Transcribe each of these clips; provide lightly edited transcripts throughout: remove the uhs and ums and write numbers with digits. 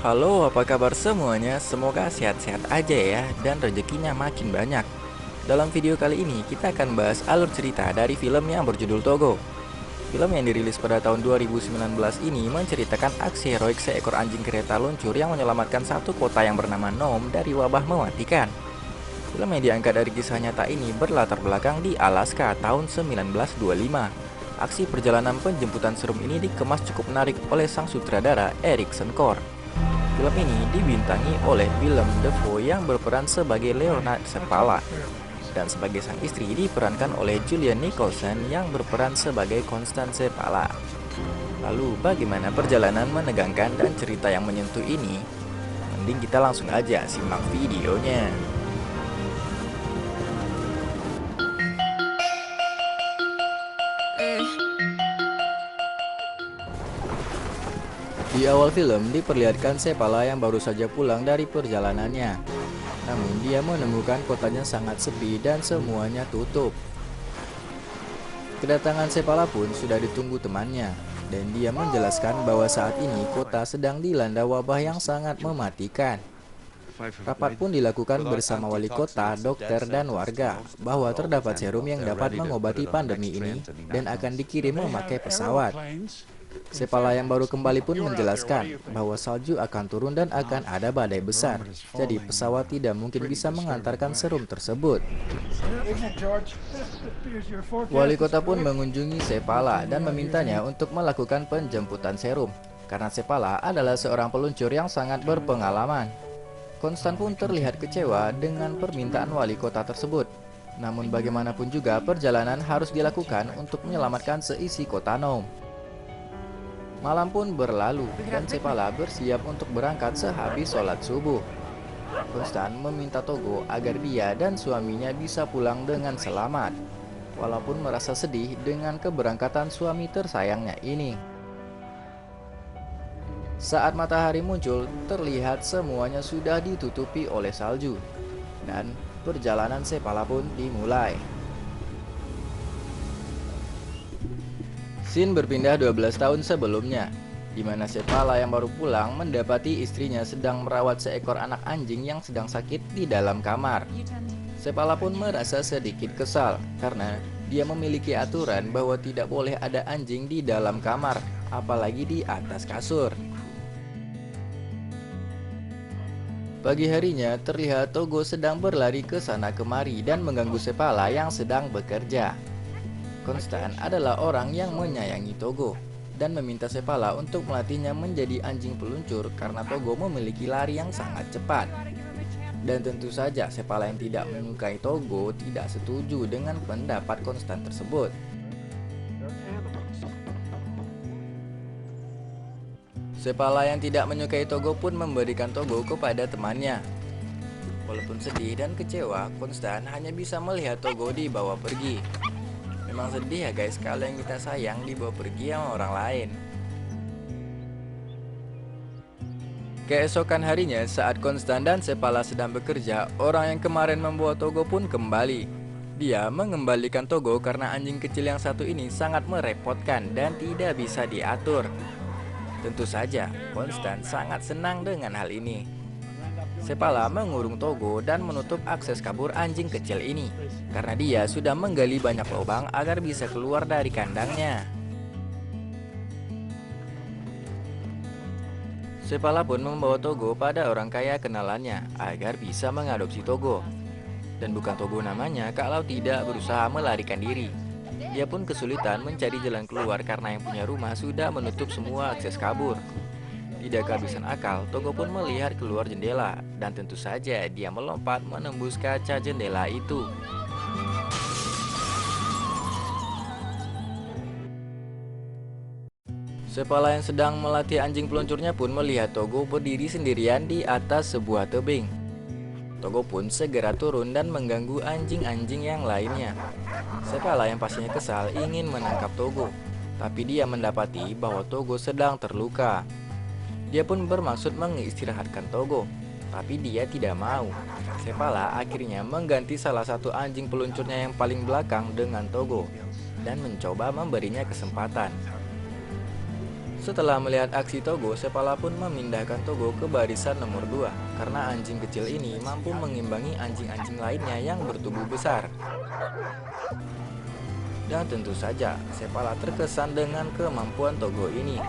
Halo, apa kabar semuanya? Semoga sehat-sehat aja ya, dan rezekinya makin banyak. Dalam video kali ini, kita akan bahas alur cerita dari film yang berjudul Togo. Film yang dirilis pada tahun 2019 ini menceritakan aksi heroik seekor anjing kereta luncur yang menyelamatkan satu kota yang bernama Nome dari wabah mematikan. Film yang diangkat dari kisah nyata ini berlatar belakang di Alaska tahun 1925. Aksi perjalanan penjemputan serum ini dikemas cukup menarik oleh sang sutradara Erikson Core. Film ini dibintangi oleh Willem Dafoe yang berperan sebagai Leonard Seppala, dan sebagai sang istri diperankan oleh Julianne Nicholson yang berperan sebagai Constance Seppala. Lalu bagaimana perjalanan menegangkan dan cerita yang menyentuh ini? Mending kita langsung aja simak videonya. Di awal film diperlihatkan Seppala yang baru saja pulang dari perjalanannya. Namun dia menemukan kotanya sangat sepi dan semuanya tutup. Kedatangan Seppala pun sudah ditunggu temannya, dan dia menjelaskan bahwa saat ini kota sedang dilanda wabah yang sangat mematikan. Rapat pun dilakukan bersama wali kota, dokter, dan warga bahwa terdapat serum yang dapat mengobati pandemi ini dan akan dikirim memakai pesawat. Seppala yang baru kembali pun menjelaskan bahwa salju akan turun dan akan ada badai besar, jadi pesawat tidak mungkin bisa mengantarkan serum tersebut. Wali kota pun mengunjungi Seppala dan memintanya untuk melakukan penjemputan serum, karena Seppala adalah seorang peluncur yang sangat berpengalaman. Konstan pun terlihat kecewa dengan permintaan wali kota tersebut. Namun bagaimanapun juga perjalanan harus dilakukan untuk menyelamatkan seisi kota Nome. Malam pun berlalu dan Seppala bersiap untuk berangkat sehabis sholat subuh. Konstan meminta Togo agar dia dan suaminya bisa pulang dengan selamat, walaupun merasa sedih dengan keberangkatan suami tersayangnya ini. Saat matahari muncul, terlihat semuanya sudah ditutupi oleh salju, dan perjalanan Seppala pun dimulai. Scene berpindah 12 tahun sebelumnya, di mana Seppala yang baru pulang mendapati istrinya sedang merawat seekor anak anjing yang sedang sakit di dalam kamar. Seppala pun merasa sedikit kesal karena dia memiliki aturan bahwa tidak boleh ada anjing di dalam kamar, apalagi di atas kasur. Pagi harinya terlihat Togo sedang berlari ke sana kemari dan mengganggu Seppala yang sedang bekerja. Konstan adalah orang yang menyayangi Togo dan meminta Seppala untuk melatihnya menjadi anjing peluncur karena Togo memiliki lari yang sangat cepat. Dan tentu saja Seppala yang tidak menyukai Togo tidak setuju dengan pendapat Konstan tersebut. Seppala yang tidak menyukai Togo pun memberikan Togo kepada temannya. Walaupun sedih dan kecewa, Konstan hanya bisa melihat Togo dibawa pergi. Memang sedih ya guys, kalau yang kita sayang dibawa pergi sama orang lain. Keesokan harinya saat Konstan dan Seppala sedang bekerja, orang yang kemarin membawa Togo pun kembali. Dia mengembalikan Togo karena anjing kecil yang satu ini sangat merepotkan dan tidak bisa diatur. Tentu saja, Konstan sangat senang dengan hal ini. Seppala mengurung Togo dan menutup akses kabur anjing kecil ini, karena dia sudah menggali banyak lubang agar bisa keluar dari kandangnya. Seppala pun membawa Togo pada orang kaya kenalannya agar bisa mengadopsi Togo. Dan bukan Togo namanya kalau tidak berusaha melarikan diri. Dia pun kesulitan mencari jalan keluar karena yang punya rumah sudah menutup semua akses kabur. Tidak kehabisan akal, Togo pun melihat keluar jendela, dan tentu saja dia melompat menembus kaca jendela itu. Seppala yang sedang melatih anjing peluncurnya pun melihat Togo berdiri sendirian di atas sebuah tebing. Togo pun segera turun dan mengganggu anjing-anjing yang lainnya. Seppala yang pastinya kesal ingin menangkap Togo, tapi dia mendapati bahwa Togo sedang terluka. Dia pun bermaksud mengistirahatkan Togo, tapi dia tidak mau. Seppala akhirnya mengganti salah satu anjing peluncurnya yang paling belakang dengan Togo dan mencoba memberinya kesempatan. Setelah melihat aksi Togo, Sepala pun memindahkan Togo ke barisan nomor 2 karena anjing kecil ini mampu mengimbangi anjing-anjing lainnya yang bertubuh besar. Dan tentu saja, Sepala terkesan dengan kemampuan Togo ini.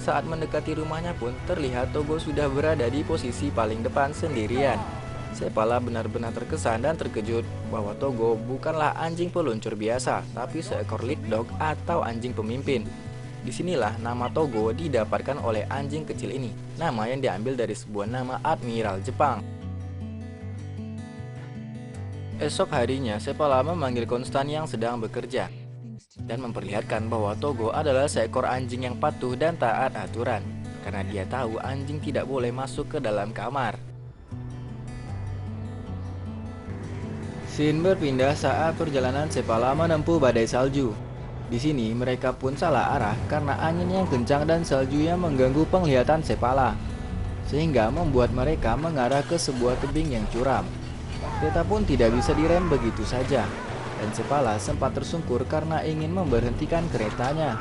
Saat mendekati rumahnya pun terlihat Togo sudah berada di posisi paling depan sendirian. Sepala benar-benar terkesan dan terkejut bahwa Togo bukanlah anjing peluncur biasa, tapi seekor lead dog atau anjing pemimpin. Disinilah nama Togo didapatkan oleh anjing kecil ini, nama yang diambil dari sebuah nama admiral Jepang. Esok harinya, Sepala memanggil Konstan yang sedang bekerja dan memperlihatkan bahwa Togo adalah seekor anjing yang patuh dan taat aturan, karena dia tahu anjing tidak boleh masuk ke dalam kamar. Scene berpindah saat perjalanan Sepala menempuh badai salju. Di sini mereka pun salah arah karena angin yang kencang dan salju yang mengganggu penglihatan Sepala, sehingga membuat mereka mengarah ke sebuah tebing yang curam. Kereta pun tidak bisa direm begitu saja, dan Sepala sempat tersungkur karena ingin memberhentikan keretanya.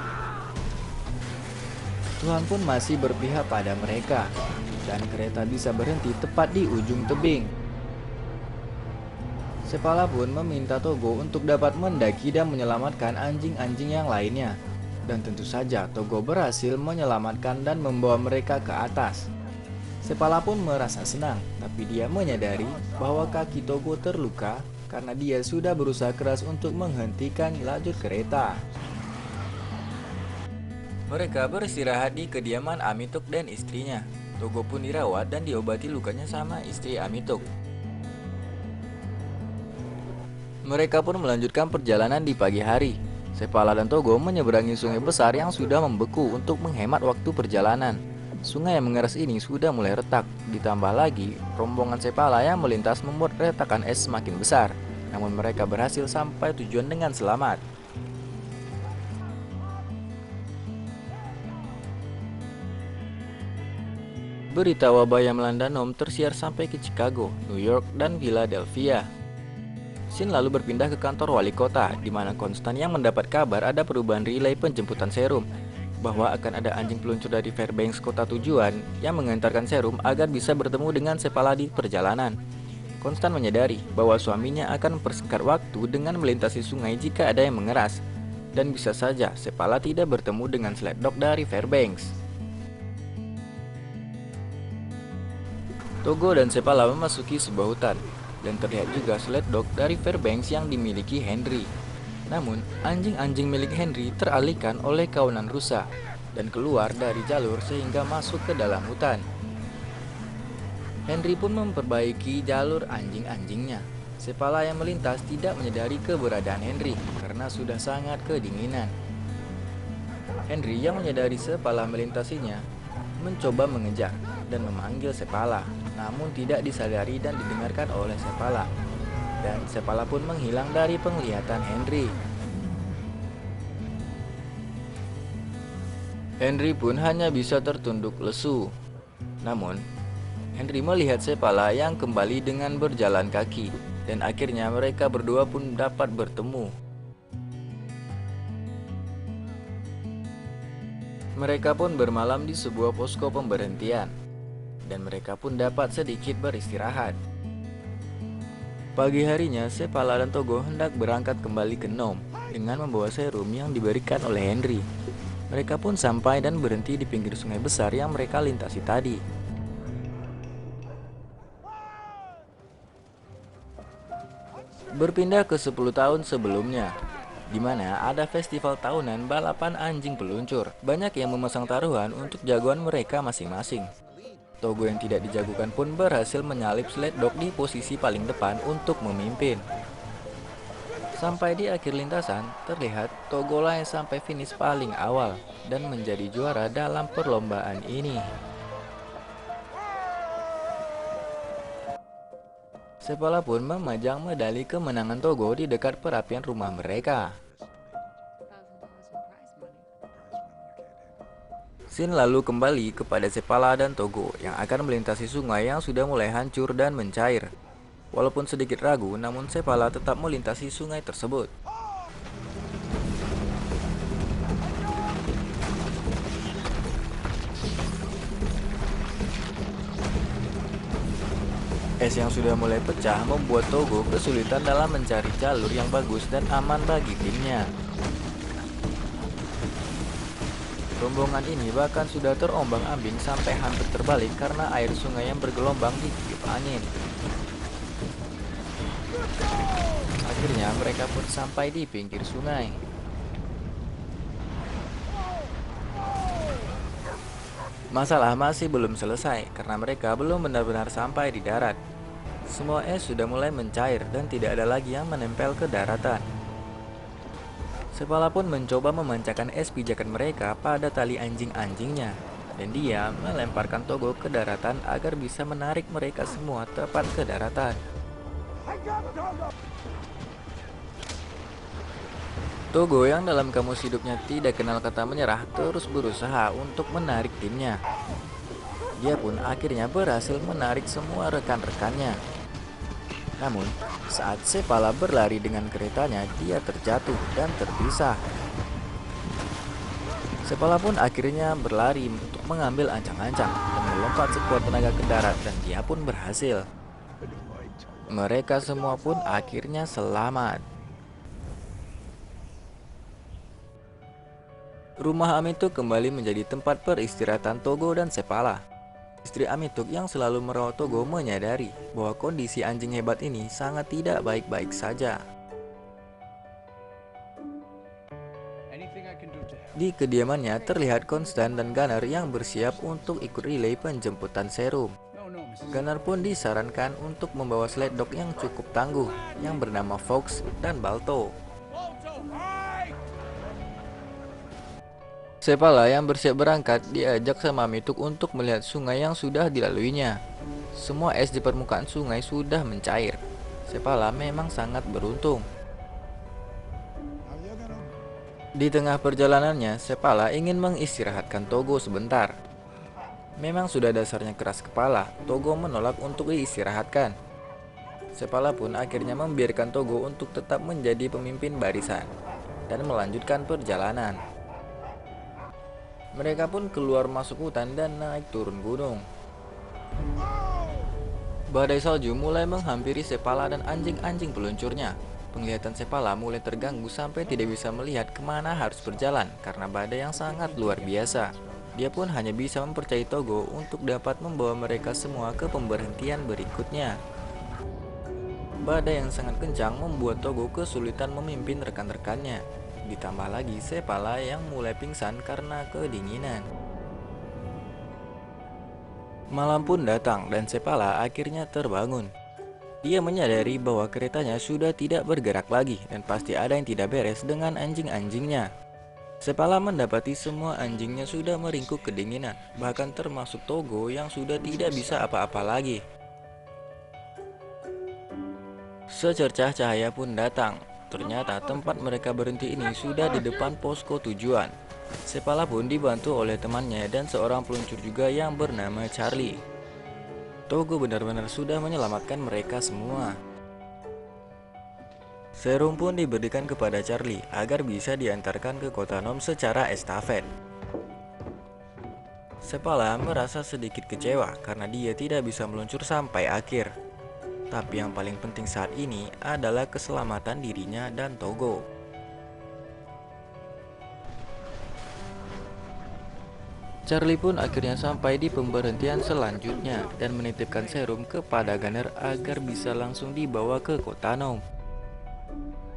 Tuhan pun masih berpihak pada mereka, dan kereta bisa berhenti tepat di ujung tebing. Sepala pun meminta Togo untuk dapat mendaki dan menyelamatkan anjing-anjing yang lainnya. Dan tentu saja Togo berhasil menyelamatkan dan membawa mereka ke atas. Sepala pun merasa senang, tapi dia menyadari bahwa kaki Togo terluka karena dia sudah berusaha keras untuk menghentikan lajur kereta. Mereka beristirahat di kediaman Amituk dan istrinya. Togo pun dirawat dan diobati lukanya sama istri Amituk. Mereka pun melanjutkan perjalanan di pagi hari. Sepala dan Togo menyeberangi sungai besar yang sudah membeku untuk menghemat waktu perjalanan. Sungai yang mengeras ini sudah mulai retak, ditambah lagi rombongan Sepala yang melintas membuat retakan es semakin besar. Namun mereka berhasil sampai tujuan dengan selamat. Berita wabah yang melanda Nom tersiar sampai ke Chicago, New York, dan Philadelphia. Scene lalu berpindah ke kantor wali kota, di mana Konstan yang mendapat kabar ada perubahan relay penjemputan serum, bahwa akan ada anjing peluncur dari Fairbanks kota tujuan yang mengantarkan serum agar bisa bertemu dengan Sepala di perjalanan. Konstan menyadari bahwa suaminya akan mempersingkat waktu dengan melintasi sungai jika ada yang mengeras, dan bisa saja Sepala tidak bertemu dengan sled dog dari Fairbanks. Togo dan Sepala memasuki sebuah hutan, dan terlihat juga sled dog dari Fairbanks yang dimiliki Henry. Namun, anjing-anjing milik Henry teralihkan oleh kawanan rusa dan keluar dari jalur sehingga masuk ke dalam hutan. Henry pun memperbaiki jalur anjing-anjingnya. Sepala yang melintas tidak menyadari keberadaan Henry karena sudah sangat kedinginan. Henry yang menyadari Sepala melintasinya mencoba mengejar dan memanggil Sepala, namun tidak disadari dan didengarkan oleh Sepala, dan Sepala pun menghilang dari penglihatan Henry. Henry pun hanya bisa tertunduk lesu. Namun, Henry melihat Sepala yang kembali dengan berjalan kaki, dan akhirnya mereka berdua pun dapat bertemu. Mereka pun bermalam di sebuah posko pemberhentian, dan mereka pun dapat sedikit beristirahat. Pagi harinya, Sepala dan Togo hendak berangkat kembali ke Nom dengan membawa serum yang diberikan oleh Henry. Mereka pun sampai dan berhenti di pinggir sungai besar yang mereka lintasi tadi. Berpindah ke 10 tahun sebelumnya, di mana ada festival tahunan balapan anjing peluncur. Banyak yang memasang taruhan untuk jagoan mereka masing-masing. Togo yang tidak dijagokan pun berhasil menyalip sled dog di posisi paling depan untuk memimpin. Sampai di akhir lintasan, terlihat Togo lah yang sampai finish paling awal dan menjadi juara dalam perlombaan ini. Sepala pun memajang medali kemenangan Togo di dekat perapian rumah mereka. Scene lalu kembali kepada Sepala dan Togo yang akan melintasi sungai yang sudah mulai hancur dan mencair. Walaupun sedikit ragu, namun Sepala tetap melintasi sungai tersebut. Es yang sudah mulai pecah membuat Togo kesulitan dalam mencari jalur yang bagus dan aman bagi timnya. Rombongan ini bahkan sudah terombang-ambing sampai hampir terbalik karena air sungai yang bergelombang ditiup angin. Akhirnya mereka pun sampai di pinggir sungai. Masalah masih belum selesai karena mereka belum benar-benar sampai di darat. Semua es sudah mulai mencair dan tidak ada lagi yang menempel ke daratan. Sepala pun mencoba memancarkan es pijakan mereka pada tali anjing-anjingnya, dan dia melemparkan Togo ke daratan agar bisa menarik mereka semua tepat ke daratan. Togo yang dalam kamus hidupnya tidak kenal kata menyerah terus berusaha untuk menarik timnya. Dia pun akhirnya berhasil menarik semua rekan-rekannya. Namun, saat Sepala berlari dengan keretanya, dia terjatuh dan terpisah. Sepala pun akhirnya berlari untuk mengambil ancang-ancang dan melompat sekuat tenaga ke darat, dan dia pun berhasil. Mereka semua pun akhirnya selamat. Rumah Amituk kembali menjadi tempat peristirahatan Togo dan Sepala. Istri Amituk yang selalu merawat Togo menyadari bahwa kondisi anjing hebat ini sangat tidak baik-baik saja. Di kediamannya terlihat Konstan dan Gunner yang bersiap untuk ikut relay penjemputan serum. Gunner pun disarankan untuk membawa sled dog yang cukup tangguh yang bernama Fox dan Balto. Sepala yang bersiap berangkat diajak sama Amituk untuk melihat sungai yang sudah dilaluinya. Semua es di permukaan sungai sudah mencair. Sepala memang sangat beruntung. Di tengah perjalanannya, Sepala ingin mengistirahatkan Togo sebentar. Memang sudah dasarnya keras kepala, Togo menolak untuk diistirahatkan. Sepala pun akhirnya membiarkan Togo untuk tetap menjadi pemimpin barisan dan melanjutkan perjalanan. Mereka pun keluar masuk hutan dan naik turun gunung. Badai salju mulai menghampiri Sepala dan anjing-anjing peluncurnya. Penglihatan Sepala mulai terganggu sampai tidak bisa melihat kemana harus berjalan karena badai yang sangat luar biasa. Dia pun hanya bisa mempercayai Togo untuk dapat membawa mereka semua ke pemberhentian berikutnya. Badai yang sangat kencang membuat Togo kesulitan memimpin rekan-rekannya. Ditambah lagi Sepala yang mulai pingsan karena kedinginan. Malam pun datang dan Sepala akhirnya terbangun. Dia menyadari bahwa keretanya sudah tidak bergerak lagi dan pasti ada yang tidak beres dengan anjing-anjingnya. Sepala mendapati semua anjingnya sudah meringkuk kedinginan, bahkan termasuk Togo yang sudah tidak bisa apa-apa lagi. Secercah cahaya pun datang. Ternyata tempat mereka berhenti ini sudah di depan posko tujuan. Sepala pun dibantu oleh temannya dan seorang peluncur juga yang bernama Charlie. Togo benar-benar sudah menyelamatkan mereka semua. Serum pun diberikan kepada Charlie agar bisa diantarkan ke kota Nom secara estafet. Sepala merasa sedikit kecewa karena dia tidak bisa meluncur sampai akhir. Tapi yang paling penting saat ini adalah keselamatan dirinya dan Togo. Charlie pun akhirnya sampai di pemberhentian selanjutnya dan menitipkan serum kepada Gunner agar bisa langsung dibawa ke kota Nom.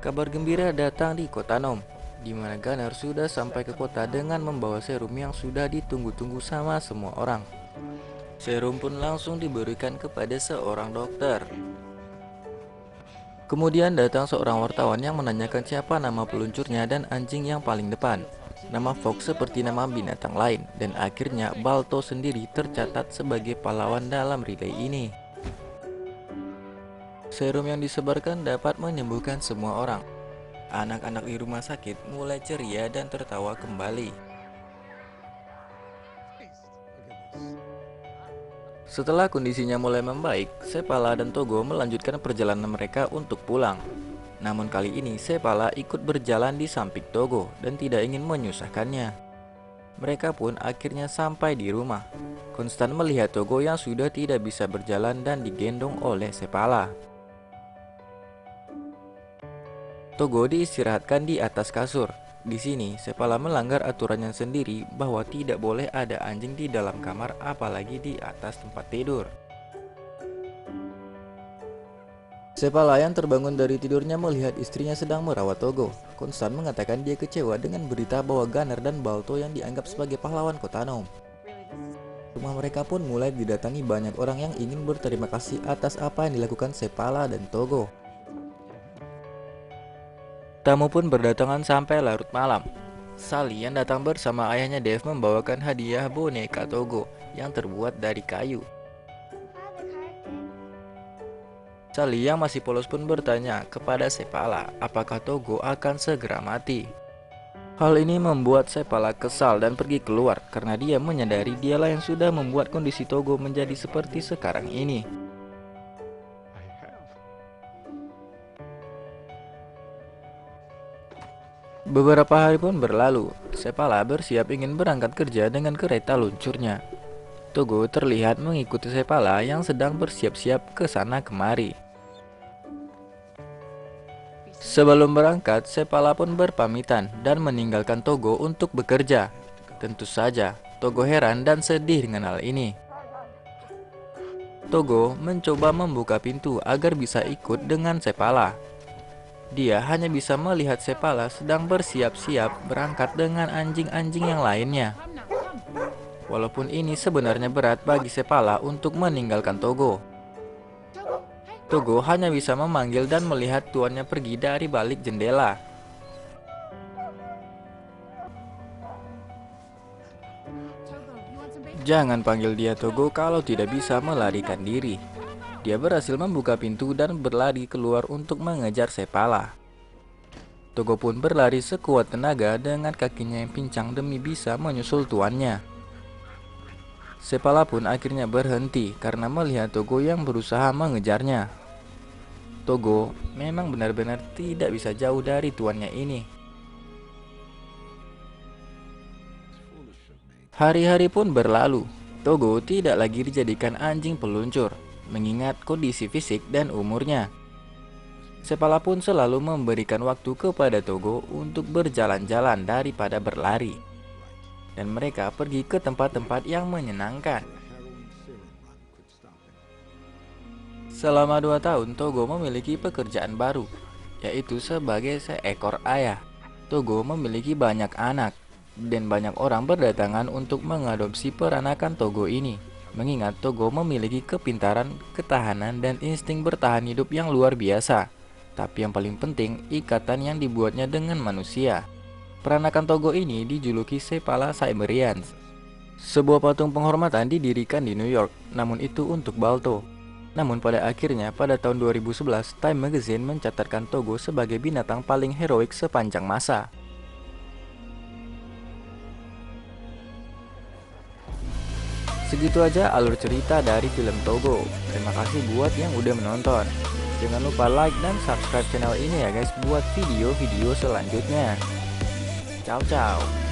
Kabar gembira datang di kota Nom, di mana Gunner sudah sampai ke kota dengan membawa serum yang sudah ditunggu-tunggu sama semua orang. Serum pun langsung diberikan kepada seorang dokter. Kemudian datang seorang wartawan yang menanyakan siapa nama peluncurnya dan anjing yang paling depan. Nama Fox seperti nama binatang lain, dan akhirnya Balto sendiri tercatat sebagai pahlawan dalam relay ini. Serum yang disebarkan dapat menyembuhkan semua orang. Anak-anak di rumah sakit mulai ceria dan tertawa kembali. Setelah kondisinya mulai membaik, Sepala dan Togo melanjutkan perjalanan mereka untuk pulang. Namun kali ini Sepala ikut berjalan di samping Togo dan tidak ingin menyusahkannya. Mereka pun akhirnya sampai di rumah. Konstan melihat Togo yang sudah tidak bisa berjalan dan digendong oleh Sepala. Togo diistirahatkan di atas kasur. Di sini, Sepala melanggar aturannya sendiri bahwa tidak boleh ada anjing di dalam kamar, apalagi di atas tempat tidur. Sepala yang terbangun dari tidurnya melihat istrinya sedang merawat Togo. Konstan mengatakan dia kecewa dengan berita bahwa Gunner dan Balto yang dianggap sebagai pahlawan kota Nome. Rumah mereka pun mulai didatangi banyak orang yang ingin berterima kasih atas apa yang dilakukan Sepala dan Togo. Tamu pun berdatangan sampai larut malam. Sally yang datang bersama ayahnya Dave membawakan hadiah boneka Togo yang terbuat dari kayu. Sally yang masih polos pun bertanya kepada Sepala apakah Togo akan segera mati. Hal ini membuat Sepala kesal dan pergi keluar karena dia menyadari dialah yang sudah membuat kondisi Togo menjadi seperti sekarang ini. Beberapa hari pun berlalu. Sepala bersiap ingin berangkat kerja dengan kereta luncurnya. Togo terlihat mengikuti Sepala yang sedang bersiap-siap ke sana kemari. Sebelum berangkat, Sepala pun berpamitan dan meninggalkan Togo untuk bekerja. Tentu saja, Togo heran dan sedih dengan hal ini. Togo mencoba membuka pintu agar bisa ikut dengan Sepala. Dia hanya bisa melihat Sepala sedang bersiap-siap berangkat dengan anjing-anjing yang lainnya. Walaupun ini sebenarnya berat bagi Sepala untuk meninggalkan Togo. Togo hanya bisa memanggil dan melihat tuannya pergi dari balik jendela. Jangan panggil dia Togo kalau tidak bisa melarikan diri. Dia berhasil membuka pintu dan berlari keluar untuk mengejar Sepala. Togo pun berlari sekuat tenaga dengan kakinya yang pincang demi bisa menyusul tuannya. Sepala pun akhirnya berhenti karena melihat Togo yang berusaha mengejarnya. Togo memang benar-benar tidak bisa jauh dari tuannya ini. Hari-hari pun berlalu. Togo tidak lagi dijadikan anjing peluncur, mengingat kondisi fisik dan umurnya. Sepala pun selalu memberikan waktu kepada Togo untuk berjalan-jalan daripada berlari. Dan mereka pergi ke tempat-tempat yang menyenangkan. Selama 2 tahun, Togo memiliki pekerjaan baru, yaitu sebagai seekor ayah. Togo memiliki banyak anak, dan banyak orang berdatangan untuk mengadopsi peranakan Togo ini. Mengingat Togo memiliki kepintaran, ketahanan, dan insting bertahan hidup yang luar biasa. Tapi yang paling penting, ikatan yang dibuatnya dengan manusia. Peranakan Togo ini dijuluki Sepala Siberians. Sebuah patung penghormatan didirikan di New York, namun itu untuk Balto. Namun pada akhirnya pada tahun 2011, Time Magazine mencatatkan Togo sebagai binatang paling heroik sepanjang masa. Segitu aja alur cerita dari film Togo. Terima kasih buat yang udah menonton. Jangan lupa like dan subscribe channel ini ya guys buat video-video selanjutnya. Ciao ciao.